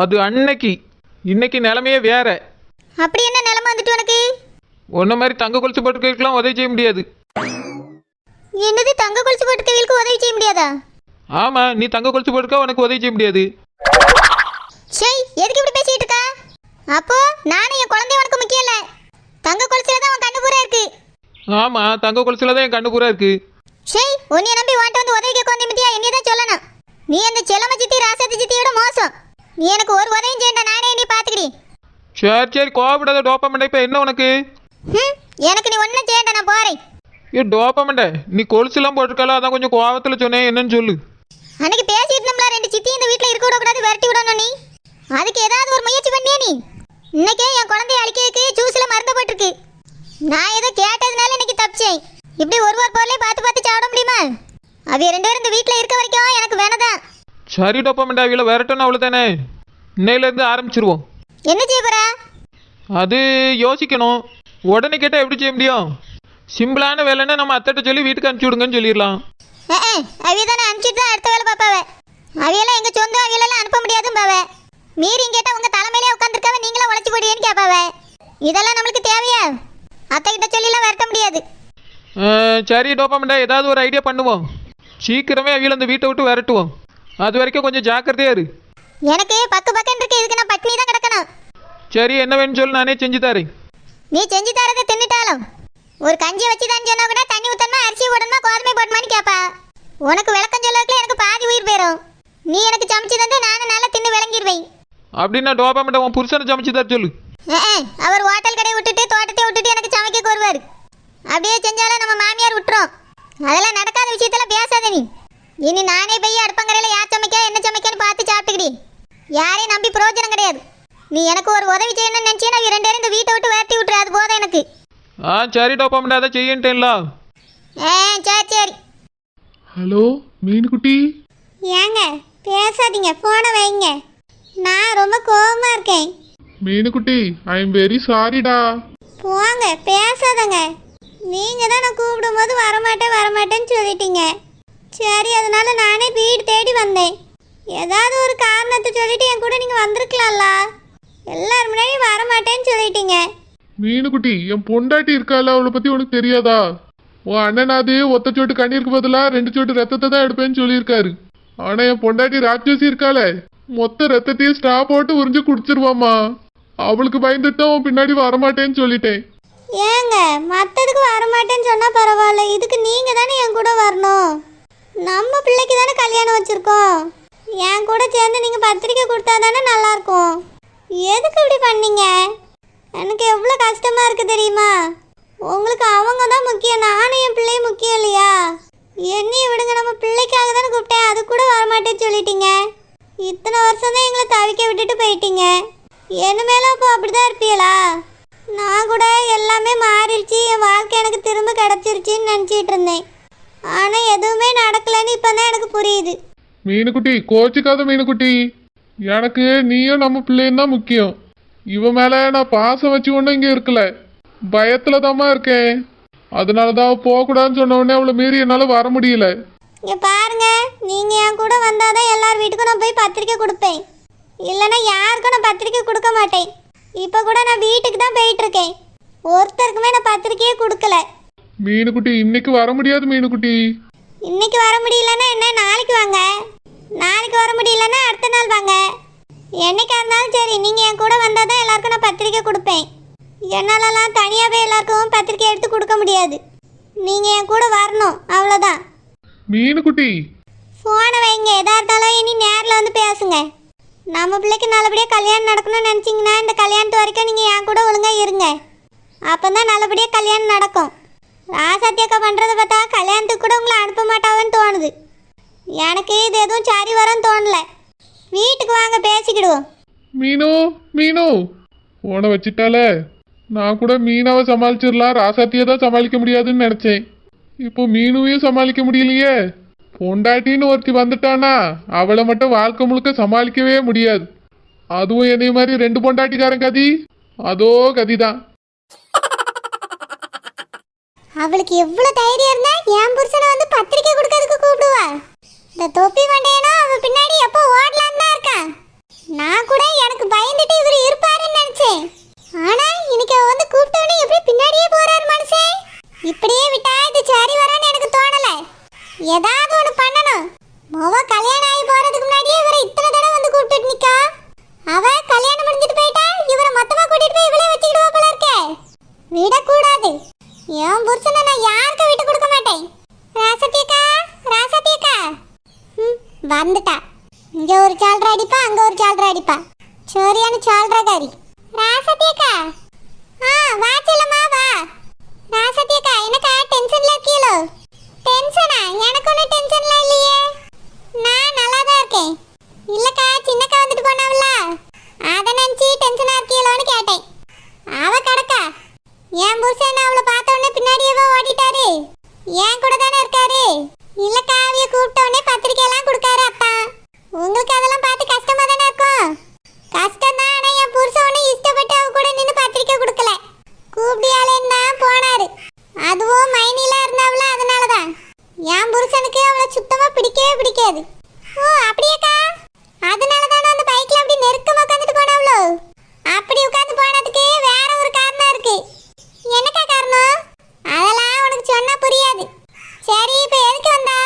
அது அன்னைக்கு. இன்னைக்கு நிலைமையே வேற. அப்படி என்ன நிலைமை வந்துட்டு உனக்கு? ஒன்ன மாதிரி தங்க கொலுசு போட்டுக்கலாம் உதவி செய்ய முடியாது. என்னது, தங்க கொலுசு போட்டுக்கவங்களுக்கு உதவி செய்ய முடியாதா? ஆமா, நீ தங்க கொலுசு போட்டுக்க உனக்கு உதவி செய்ய முடியாது. சரி, எதுக்கு இப்படி பேசிட்டு இருக்கா? அப்போ நானும் என் குழந்தை உனக்கு முக்கியம் இல்ல. தங்க கொலுசுல தான் உன் கண்ணு பூரா இருக்கு. ஆமா, தங்க கொலுசுல தான் என் கண்ணு பூரா இருக்கு. சரி, உன்னைய நம்பி வாண்ட வந்து உதவி கேட்க வந்தே என்னைய தான் சொல்லணும். நீ அந்த செல்லம சித்தி ராசாத்தி சித்தியோட மோசம். நீ எனக்கு ஒரு உதவியும் செய்யണ്ട, நானே நீ பாத்துக்கிடி. சரி கோபப்படாத. டோப்பமெண்டா இப்ப என்ன உனக்கு? எனக்கு நீ ஒன்னும் செய்யണ്ട, நான் போறேன். ஏ டோப்பமெண்டா, நீ கொலுசுலாம் போட்டிருக்கால, அதான் கொஞ்சம் கோவத்துல சொன்னேன். என்னன்னு சொல்லு. அன்னைக்கு பேசிட்டு இருந்தோம்ல, 2 சித்தி இந்த வீட்ல இருக்க விடக்கூடாது, விரட்டி விடணும். நீ அதுக்கு ஏதாவது ஒரு முயற்சி பண்ணியா? நீ இன்னைக்கே என் குழந்தைய அழிக்கிறதுக்கு ஜூஸ்ல மருந்து போட்டிருக்கு. நான் ஏதோ கேட்டதுனால இன்னைக்கு தப்பிச்சேன். இப்படி ஒரு பொருளை பார்த்து பார்த்து சாப்பிட முடியுமா? அவைய 2 பேரும் இந்த வீட்ல இருக்க வரைக்கும் எனக்கு வேணதான். சரி டோப்பமெண்டா, அவையில விரட்டணும் அவ்வளவுதானே. இன்னையில இருந்து ஆரம்பிச்சிருவோம். என்ன செய்ய போற? அது யோசிக்கணும். உடனே கேட்டால் எப்படி செய்ய முடியும்? சிம்பிளான வேலைன்னா நம்ம அத்தைட்ட சொல்லி வீட்டுக்கு அனுப்பிச்சி விடுங்கன்னு சொல்லிடலாம். அவிய தானே அனுப்பிச்சிட்டு தான் அடுத்த வேலை பார்ப்பாவ. அவையெல்லாம் எங்கள் சொந்த அவையெல்லாம் அனுப்ப முடியாதும் பாவ. மீறி கேட்டால் உங்கள் தலைமையிலே உட்காந்துருக்காவ, நீங்களா உழைச்சி போடுவேன்னு கேட்பாவ. இதெல்லாம் நம்மளுக்கு தேவையா? அத்தை கிட்ட சொல்லிலாம் விரட்ட முடியாது. சரி டோப்பமெண்டா, ஏதாவது ஒரு ஐடியா பண்ணுவோம். சீக்கிரமே அவியில் அந்த வீட்டை விட்டு விரட்டுவோம். அது வரைக்கும் கொஞ்சம் ஜாக்கிரதையா இரு. எனக்கு பக்கம் இருக்கு, இதுக்கு நான் பட்னி தான் கிடக்கணும். சரி, என்ன வேணும்னு சொல்லி நானே செஞ்சு தரேன். நீ செஞ்சு தரதை தின்னுட்டாலும் ஒரு கஞ்சி வச்சு தான் சொன்னா கூட தண்ணி ஊற்றணுமா, அரிசி போடணுமா, கோதுமை போடணுமான்னு கேட்பா. உனக்கு விளக்கம் சொல்லக்குள்ள எனக்கு பாதி உயிர் போயிடும். நீ எனக்கு சமைச்சு தந்து நானும் நல்லா தின்னு விளங்கிடுவேன். அப்படின்னா டோப்பமெண்டா உன் புருஷனை சமைச்சு தர சொல்லு. அவர் ஹோட்டல் கடையை விட்டுட்டு தோட்டத்தை விட்டுட்டு எனக்கு சமைக்க வருவார். அப்படியே செஞ்சாலும் நம்ம மாமியார் விட்டுரும். அதெல்லாம் நடக்காத விஷயத்துல பேசாத நீ. இனி நானே போய் அடுப்பங்கரையில் யார் சமைக்க என்ன சமைக்கன்னு பார்த்து சாப்பிட்டுக்கிடி. யாரையும் நம்பி பிரயோஜனம் கிடையாது. நீ எனக்கு ஒரு உதவி செய்யணும்னு நினச்சினா 2 பேரும் இந்த வீட்டை விட்டு விரட்டி விட்டுரு. அது போதும் எனக்கு. சரி டோப்பமெண்டா, அதை செய்யன்ட்டேன்ல. சரி. ஹலோ மீனுக்குட்டி. ஏங்க பேசாதீங்க, போனை வைங்க. நான் ரொம்ப கோவமா இருக்கேன். மீனுக்குட்டி, ஐ எம் வெரி சாரிடா. போங்க, பேசாதங்க. நீங்க தான் நான் கூப்பிடும்போது வரமாட்டேன்னு சொல்லிட்டீங்க. சரி, அதனால நானே வீடு தேடி வந்தேன். ஏதாவது ஒரு காரணத்தை சொல்லிட்டு என் கூட நீங்க வந்திருக்கலாம்ல. எல்லாரும் முன்னாடி வரமாட்டேன்னு சொல்லிட்டீங்க. மீனுக்குட்டி, என் பொண்டாட்டி இருக்கால, அவளை பத்தி உனக்கு தெரியாதா? உன் அண்ணனாது ஒத்த சோட்டு கண்ணீருக்கு பதிலா 2 சோட்டு ரத்தத்தை தான் எடுப்பேன்னு சொல்லியிருக்காரு. ஆனா என் பொண்டாட்டி ராட்சசி இருக்கால, மொத்த ரத்தத்தையும் ஸ்டா போட்டு உறிஞ்சு குடிச்சிருவாமா. அவளுக்கு பயந்துட்டு அவன் பின்னாடி வரமாட்டேன்னு சொல்லிட்டேன். ஏங்க, மற்றதுக்கு வரமாட்டேன்னு சொன்னா பரவாயில்ல, இதுக்கு நீங்க தானே என் கூட வரணும். நம்ம பிள்ளைக்கு தானே கல்யாணம் வச்சிருக்கோம். என் கூட சேர்ந்து நீங்க பத்திரிக்கை கொடுத்தா தானே நல்லா இருக்கும். எதுக்கு இப்படி பண்ணீங்க? எனக்கு எவ்வளோ கஷ்டமா இருக்கு தெரியுமா? உங்களுக்கு அவங்க தான் முக்கியம், நானும் என் பிள்ளையும் முக்கியம் இல்லையா? என்னையும் விடுங்க, நம்ம பிள்ளைக்காக தானே கூப்பிட்டேன். அது கூட வரமாட்டேன்னு சொல்லிட்டீங்க. இத்தனை வருஷம் தான் எங்களை தவிக்க விட்டுட்டு போயிட்டீங்க. இனிமேலும் அப்போ அப்படிதான் இருப்பீங்களா? நான் கூட எல்லாமே மாறிடுச்சு, என் வாழ்க்கை எனக்கு திரும்ப கிடச்சிருச்சின்னு நினச்சிட்டு இருந்தேன். ஆனால் எதுவுமே நடக்கலைன்னு இப்போ தான் எனக்கு புரியுது. மீனுக்குட்டி, கோச்சிக்காத மீனுக்குட்டி. எனக்கு நீயும் நம்ம பிள்ளையும் தான் முக்கியம். இவன் மேலே நான் பாசம் வச்சு ஒன்றும் இங்கே இருக்கல, பயத்துல தாம்மா இருக்கேன். அதனாலதான் போகக்கூடாதுன்னு சொன்ன உடனே அவளை மீறி என்னால் வர முடியல. இங்கே பாருங்க, நீங்கள் என் கூட வந்தால் தான் எல்லார் வீட்டுக்கும் நான் போய் பத்திரிக்கை கொடுப்பேன். இல்லைன்னா யாருக்கும் நான் பத்திரிக்கை கொடுக்க மாட்டேன். இப்போ கூட நான் வீட்டுக்கு தான் போயிட்டு இருக்கேன். ஒருத்தருக்குமே நான் பத்திரிக்கையே கொடுக்கல. மீனுக்குட்டி, இன்னைக்கு வர முடியாது மீனுக்குட்டி. இன்னைக்கு வர முடியலன்னா என்ன, நாளைக்கு வாங்க. நாளைக்கு வர முடியலன்னா அடுத்த நாள் வாங்க. என்னைக்கா இருந்தாலும் சரி, நீங்கள் என் கூட வந்தால் தான் எல்லாருக்கும் நான் பத்திரிக்கை கொடுப்பேன். என்னாலலாம் தனியாகவே எல்லாருக்கும் பத்திரிக்கை எடுத்து கொடுக்க முடியாது. நீங்கள் என் கூட வரணும், அவ்வளோதான். மீனுக்குட்டி, ஃபோனை வைங்க. எதா இருந்தாலும் இனி நேரில் வந்து பேசுங்க. நம்ம பிள்ளைக்கு நல்லபடியாக கல்யாணம் நடக்கணும்னு நினச்சிங்கன்னா இந்த கல்யாணத்து வரைக்கும் நீங்கள் என் கூட ஒழுங்காக இருங்க. அப்போ தான் நல்லபடியாக கல்யாணம் நடக்கும். ராசாத்தியக்கா பண்ணுறதை பார்த்தா கல்யாணத்துக்கு கூட உங்களை அனுப்ப மாட்டாங்கன்னு தோணுது. எனக்கு இது எதுவும் சரி வரன்னு தோணல. வீட்டுக்கு வாங்க, பேசிக்கிடுவோம். மீனு போனை வச்சிட்டால. நான் கூட மீனாவை சமாளிச்சிடலாம், ராசாத்தியை தான் சமாளிக்க முடியாதுன்னு நினச்சேன். இப்போ மீனுவையும் சமாளிக்க முடியலையே. பொண்டாட்டின்னு ஒருத்தி வந்துட்டானா அவளை மட்டும் வாழ்க்கை முழுக்க சமாளிக்கவே முடியாது. அதுவும் என்னைய மாதிரி 2 பொண்டாட்டிக்காரன் கதி, அதோ கதிதான். அவளுக்கு எவ்வளவு தைரியம் இருந்தா என் புருஷனை வந்து பத்திரிக்கை கொடுக்கறதுக்கு கூப்பிடுவா. இந்த தொப்பி மண்டையனா அவ பின்னாடி எப்போ ஓடலான்னு தான் இருக்கான். நான் கூட எனக்கு பயந்துட்டு இவர் இருப்பாருன்னு நினைச்சேன். ஆனா இன்னைக்கு வந்து கூப்பிட்டவனே எப்படி பின்னாடியே போறாரு மனுஷன். இப்படியே விட்டா இது சரி வரான்னு எனக்கு தோணல. ஏதாவது ஒன்று பண்ணணும். மொவ கல்யாணம் ஆகி போறதுக்கு முன்னாடியே இவரை இத்தனை தடவை வந்து கூப்பிட்டு நிக்கா. அவ கல்யாணம் முடிஞ்சிட்டு போயிட்டா இவரை மொத்தமா கூட்டிட்டு போய் இவளே வச்சுக்கிடுவா போல இருக்கே. விடக்கூடாது. என் புருஷனை நான் யாருக்கும் விட்டு கொடுக்க மாட்டேன். ராசத்தியக்கா, ராசத்தியக்கா வந்துட்டா. இங்க ஒரு சால்ரா அடிப்பா, அங்க ஒரு சால்ரா அடிப்பா. சோரியான சால்ராக்காரி. ராசத்தியக்கா, வா செல்லம்மா வா. ராசத்தியக்கா, எனக்கா டென்ஷன்ல இருக்கீங்களோ? டென்ஷனா? எனக்கு ஒன்றும் டென்ஷன்லாம் இல்லையே, நான் நல்லா தான் இருக்கேன். இல்லக்கா, சின்னக்கா வந்துட்டு போனாவல்ல, அதை நினச்சி டென்ஷனா இருக்கீங்களோன்னு கேட்டேன். அவ கடக்கா, என் புருஷன் அவளை பார்த்த உடனே பின்னாடியே ஓடிட்டாரு. என் கூட தானே இருக்காரு. இல்லக்கா, அவிய கூப்பிட்ட உடனே பத்திரிக்கையெல்லாம் கொடுக்காரு அப்பா. உங்களுக்கு அதெல்லாம் பார்த்து கஷ்டமா தானே இருக்கும். கஷ்டம் தான், ஆனால் என் புருஷன் ஒன்று இஷ்டப்பட்டு அவ கூட நின்று பத்திரிக்கை கொடுக்கல. கூப்பிடியாலேன்னு தான் போனாரு. அதுவும் மைனில இருந்தாவள, அதனால தான். என் புருஷனுக்கு அவளை சுத்தமா பிடிக்கவே பிடிக்காது. ஓ அப்படியேக்கா, அதனால தானே அந்த பைக்ல அப்படி நெருக்கமா உட்காந்துட்டு போனாவளோ? அப்படி உட்காந்து போனதுக்கு வேற ஒரு காரணம் இருக்கு. என்னக்கா காரணம்? அதெல்லாம் உனக்கு சொன்னா புரியாது. சரி, இப்போ எதுக்கு வந்தா?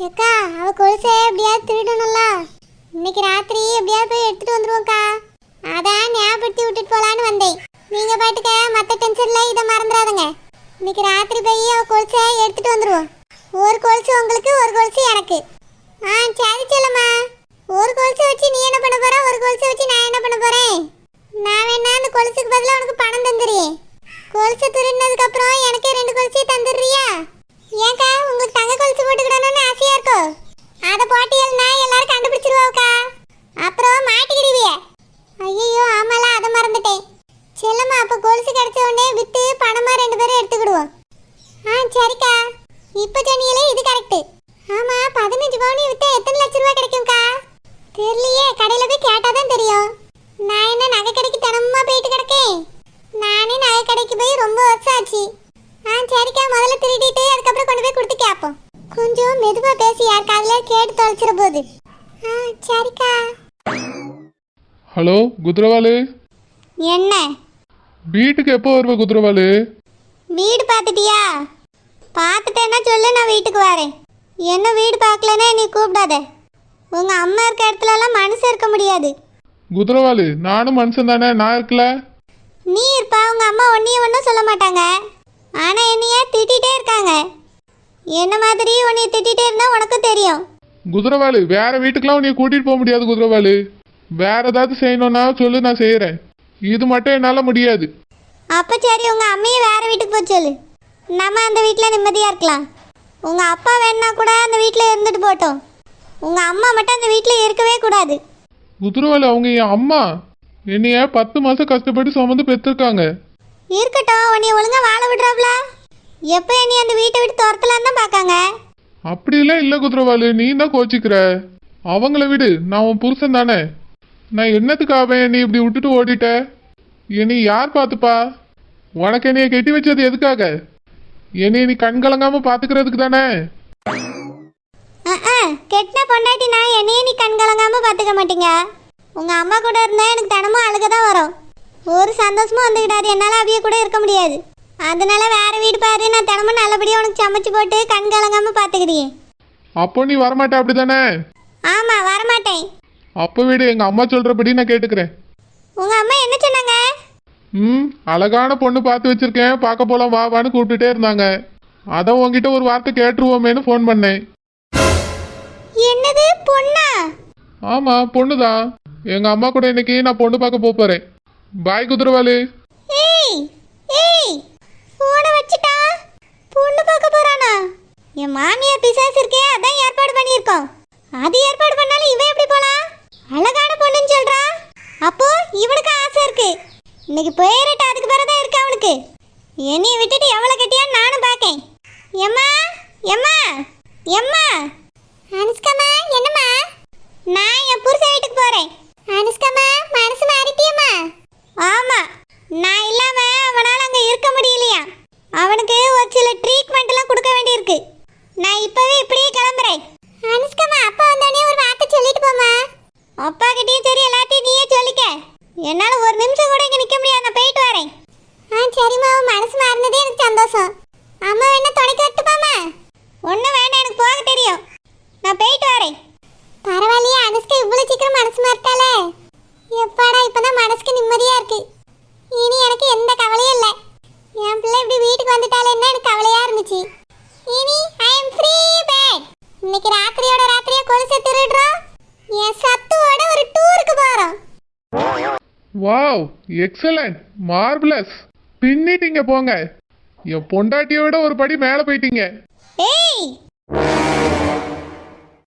ஏக்கா, அவ கொலுசை எப்படியாவது திருடணும்ல. இன்னைக்கு ராத்திரி எப்படியாவது போய் எடுத்துட்டு வந்துருவோம்க்கா. அதான் ஞாபகப்படுத்தி விட்டுட்டு போலான்னு வந்தேன். நீங்க பாட்டுக்க மற்ற டென்ஷன்ல இதை மறந்துடாதுங்க. இன்னைக்கு ராத்திரி போய் அவ கொலுசை எடுத்துட்டு வந்துருவோம். ஒரு கொலுசு உங்களுக்கு, ஒரு கொலுசு எனக்கு. சரி செல்லம்மா. ஒரு கொலுசை வச்சு நீ என்ன பண்ண போற, ஒரு கொலுசை வச்சு நான் என்ன பண்ண போறேன்? நான் வேணா அந்த கொலுசுக்கு பதிலாக உனக்கு பணம் தந்துடுறேன். கொலுசு திருடினதுக்கு அப்புறம் எனக்கே 2 கொலுசையும் தந்துடுறியா? ஏன்க்கா, உங்களுக்கு தங்க கொலுசு போட்டுக்கிடணும்னு ஆசையா இருக்கோ? அதை போட்டியல்னா எல்லாரும் கண்டுபிடிச்சிருவாக்கா, அப்புறம் மாட்டிக்கிடுவிய. ஐயோ ஆமால, அதை மறந்துட்டேன். செல்லம்மா, அப்போ கொலுசு கிடைச்ச உடனே விற்று பணமா 2 பேரும் எடுத்துக்கிடுவோம். சரிக்கா. இப்போ சொன்னீங்களே, இது கரெக்டு. ஆமா, 15 பவுன் விற்றா எத்தனை லட்ச ரூபா கிடைக்கும்க்கா? தெரியலையே, கடையில் போய் கேட்டாதான் தெரியும். நான் என்ன நகை கடைக்கு தினமுமா போயிட்டு கிடக்கேன்? நானே நகை கடைக்கு போய் ரொம்ப வருஷம் ஆச்சு. சரிக்கா, முதல்ல திருடிட்டு அதுக்கப்புறம் கொண்டு போய் கொடுத்து கேட்போம். கொஞ்சம் மெதுவா பேசி, யார் காதுல கேட்டு தொலைச்சிட போகுது. சரிக்கா. ஹலோ குதிரவாலு, என்ன? வீட்டுக்கு எப்போ வருவ குதிரவாலு? வீடு பார்த்துட்டியா? பார்த்துட்டேன்னா சொல்லு, நான் வீட்டுக்கு வரேன். என்ன வீடு பார்க்கலன்னா நீ கூப்பிடாத. உங்க அம்மா இருக்க இடத்துலலாம் மனுஷன் இருக்க முடியாது. குதிரவாலு, நானும் மனுஷன் தானே, நான் இருக்கல. நீ இருப்பா, உங்க அம்மா ஒன்றும் சொல்ல மாட்டாங்க. ஆனால் என்னைய திட்டிகிட்டே இருக்காங்க. என்ன மாதிரி உன்னைய திட்டிகிட்டே இருந்தா உனக்கும் தெரியும். குதிரவாலு, வேற வீட்டுக்கெல்லாம் உன்னைய கூட்டிட்டு போக முடியாது குதிரவாலு. வேற ஏதாவது செய்யணும்னா சொல்லு, நான் செய்யறேன். இது மட்டும் என்னால முடியாது. அப்போ சரி, உங்க அம்மையை வேற வீட்டுக்கு போய் சொல்லு. நம்ம அந்த வீட்டில் நிம்மதியாக இருக்கலாம். உங்க அப்பா வேணா கூட அந்த வீட்டில் இருந்துட்டு போட்டோம். உங்க அம்மா மட்டும் அந்த வீட்டில் இருக்கவே கூடாது. குதிரவாலு, அவங்க என் அம்மா. என்னைய 10 மாசம் கஷ்டப்பட்டு சுமந்து பெற்றிருக்காங்க. இருக்கட்டும், உன்னைய ஒழுங்கா வாழ விடுறாப்ல. எப்போ என்னை அந்த வீட்டை விட்டு துரத்தலான்னு தான் பார்க்காங்க. அப்படிலாம் இல்லை குதிரவாலு, நீ தான் கோச்சிக்கிற. அவங்கள விடு, நான் உன் புருஷன் தானே. நான் என்னத்துக்காக என்னை இப்படி விட்டுட்டு ஓடிட்ட? என்னை யார் பார்த்துப்பா? உனக்கு என்னைய கெட்டி வச்சது எதுக்காக? என்னை நீ கண் கலங்காம பார்த்துக்கிறதுக்கு தானே. கெட்டின பொண்டாட்டி நான் என்னையே நீ கண் கலங்காம பார்த்துக்க மாட்டீங்க. உங்கள் அம்மா கூட இருந்தால் எனக்கு தினமும் அழுக தான் வரும். ஒரு சந்தோஷமும் வந்துக்கிட்டாரு. என்னால் அவிய கூட இருக்க முடியாது. அதனால வேற வீடு பாரு, நான் தினமும் நல்லபடியாக உனக்கு சமைச்சு போட்டு கண் கலங்காம பார்த்துக்கிறேன். அப்போ நீ வரமாட்டே அப்படிதானே? ஆமாம், வரமாட்டேன். அப்போ வீடு, எங்கள் அம்மா சொல்கிறபடி நான் கேட்டுக்கிறேன். உங்கள் அம்மா என்ன சொன்னாங்க? அழகான பொண்ணு பார்த்து வச்சிருக்கேன், பார்க்க போலாம் வான்னு கூப்பிட்டுட்டே இருந்தாங்க. அதான் உங்ககிட்ட ஒரு வார்த்தை கேட்டுருவோமேனு ஃபோன் பண்ணேன். என்னது, பொண்ணா? ஆமாம், பொண்ணு தான். எங்கள் அம்மா கூட இன்னைக்கு நான் பொண்ணு பார்க்க போகிறேன். பாய் குதிரவாலு. ஏய் ஏய், போனை வச்சுட்டா. பொண்ணு பார்க்க போறானா? என் மாமியார் பிசாசு இருக்கே, அதான் ஏற்பாடு பண்ணியிருக்கோம். அது ஏற்பாடு பண்ணாலும் இவன் எப்படி போலாம்? அழகான பொண்ணுன்னு சொல்றா. அப்போ இவனுக்கு ஆசை இருக்கு. இன்னைக்கு போயிரட்டு, அதுக்கு பிறகுதான் இருக்கு அவனுக்கு. என்னைய விட்டுட்டு எவ்வளோ கட்டியா நானும் பார்க்கேன். எம்மா எம்மா எம்மா. அனுஷ்காமா, என்னம்மா? நான் என் புருஷன் வீட்டுக்கு போறேன். அனுஷ்காமா, மனசு மாறிட்டியம்மா? ஆமா, நான் இல்லாம அவனால் அங்கே இருக்க முடியலையா. அவனுக்கு ஒரு சில ட்ரீட்மெண்ட்லாம் கொடுக்க வேண்டியிருக்கு. நான் இப்பவே இப்படியே கிளம்புறேன். அனுஷ்காமா, அப்பா வந்தோடனே ஒரு வார்த்தை சொல்லிட்டு போமா. அப்பா கிட்டேயும் சரி, எல்லாத்தையும் என்னால ஒரு நிமிஷம் கூட இங்க நிக்க முடியாது, நான் போயிட்டு வரேன். சரிம்மா, உன் மனசு மாறினதே எனக்கு சந்தோஷம். அம்மா வேணா துணைக்கு வரட்டுப்பாம்மா? ஒன்றும் வேண்டாம், எனக்கு போக தெரியும். நான் போயிட்டு வரேன். பரவாயில்லையே, அனுஷ்கா இவ்வளோ சீக்கிரம் மனசு மாறிட்டாளே. எப்பாடா, இப்பதான் மனசுக்கு நிம்மதியா இருக்கு. இனி எனக்கு எந்த கவலையும் இல்லை. என் பிள்ளை இப்படி வீட்டுக்கு வந்துட்டாலேன்னு எனக்கு கவலையா இருந்துச்சு. இனி ஐ எம் ஃப்ரீ பேட். இன்னைக்கு ராத்திரியோட ராத்திரியா கொலுசை திருடுறோம். என் சத்துவோட ஒரு டூருக்கு போறோம். Wow, excellent, marvellous. பின்னிட்டீங்க போங்க. என் பொண்டாட்டியோட ஒரு படி மேலே போயிட்டீங்க. ஏய்,